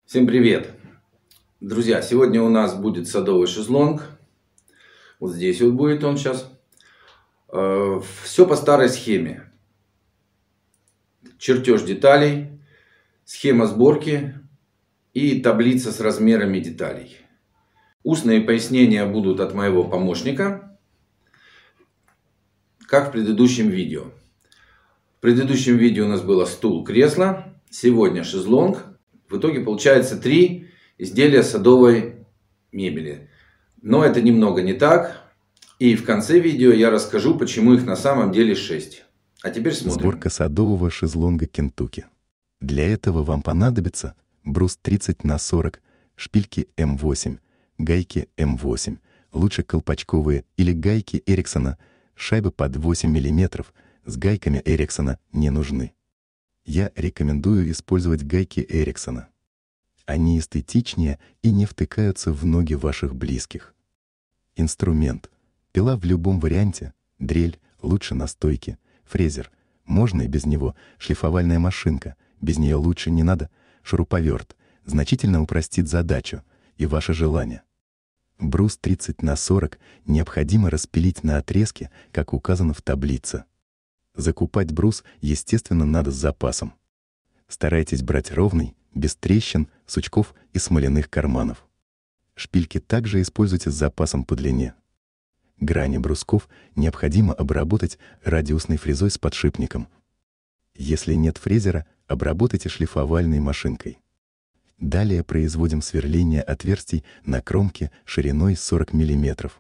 Всем привет! Друзья, сегодня у нас будет садовый шезлонг. Вот здесь вот будет он сейчас. Все по старой схеме. Чертеж деталей, схема сборки и таблица с размерами деталей. Устные пояснения будут от моего помощника, как в предыдущем видео. В предыдущем видео у нас было стул, кресло. Сегодня шезлонг. В итоге получается 3 изделия садовой мебели. Но это немного не так. И в конце видео я расскажу, почему их на самом деле 6. А теперь смотрим. Сборка садового шезлонга Кентукки. Для этого вам понадобится брус 30 на 40, шпильки М8, гайки М8, лучше колпачковые или гайки Эриксона, шайбы под 8 мм с гайками Эриксона не нужны. Я рекомендую использовать гайки Эриксона. Они эстетичнее и не втыкаются в ноги ваших близких. Инструмент. Пила в любом варианте, дрель, лучше на стойке, фрезер. Можно и без него, шлифовальная машинка, без нее лучше не надо, шуруповерт. Значительно упростит задачу и ваше желание. Брус 30 на 40 необходимо распилить на отрезке, как указано в таблице. Закупать брус, естественно, надо с запасом. Старайтесь брать ровный, без трещин, сучков и смоляных карманов. Шпильки также используйте с запасом по длине. Грани брусков необходимо обработать радиусной фрезой с подшипником. Если нет фрезера, обработайте шлифовальной машинкой. Далее производим сверление отверстий на кромке шириной 40 мм.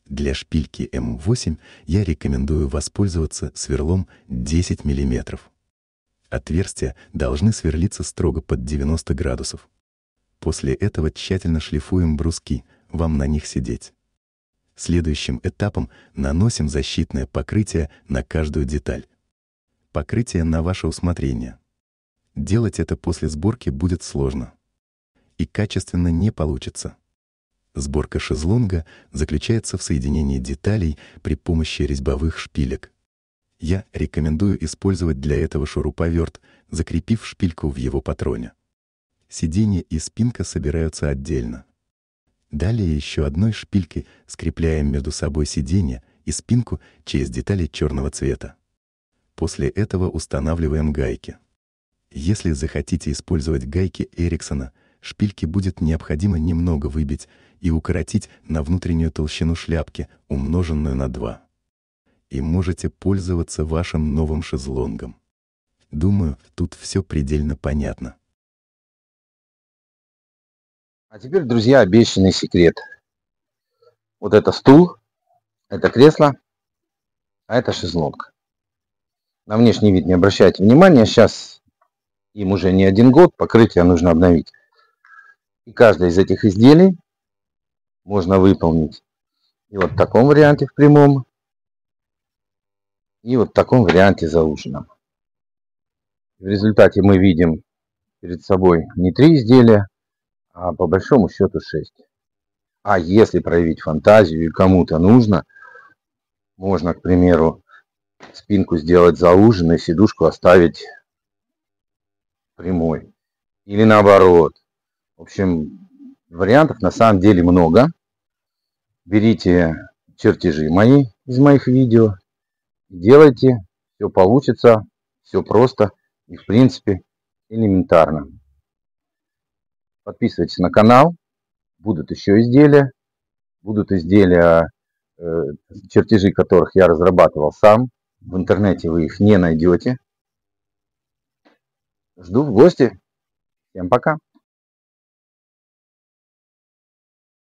Для шпильки М8 я рекомендую воспользоваться сверлом 10 мм. Отверстия должны сверлиться строго под 90 градусов. После этого тщательно шлифуем бруски, вам на них сидеть. Следующим этапом наносим защитное покрытие на каждую деталь. Покрытие на ваше усмотрение. Делать это после сборки будет сложно. И качественно не получится. Сборка шезлонга заключается в соединении деталей при помощи резьбовых шпилек. Я рекомендую использовать для этого шуруповерт, закрепив шпильку в его патроне. Сиденье и спинка собираются отдельно. Далее еще одной шпилькой скрепляем между собой сиденье и спинку через детали черного цвета. После этого устанавливаем гайки. Если захотите использовать гайки Эриксона, шпильки будет необходимо немного выбить и укоротить на внутреннюю толщину шляпки, умноженную на 2. И можете пользоваться вашим новым шезлонгом. Думаю, тут все предельно понятно. А теперь, друзья, обещанный секрет. Вот это стул, это кресло, а это шезлонг. На внешний вид не обращайте внимания, сейчас им уже не 1 год, покрытие нужно обновить. И каждое из этих изделий можно выполнить и вот в таком варианте в прямом, и вот в таком варианте зауженном. В результате мы видим перед собой не 3 изделия, а по большому счету 6. А если проявить фантазию и кому-то нужно, можно, к примеру, спинку сделать зауженной, сидушку оставить прямой. Или наоборот. В общем, вариантов на самом деле много. Берите чертежи мои из моих видео, делайте, все получится, все просто и в принципе элементарно. Подписывайтесь на канал, будут еще изделия, чертежи которых я разрабатывал сам. В интернете вы их не найдете. Жду в гости. Всем пока.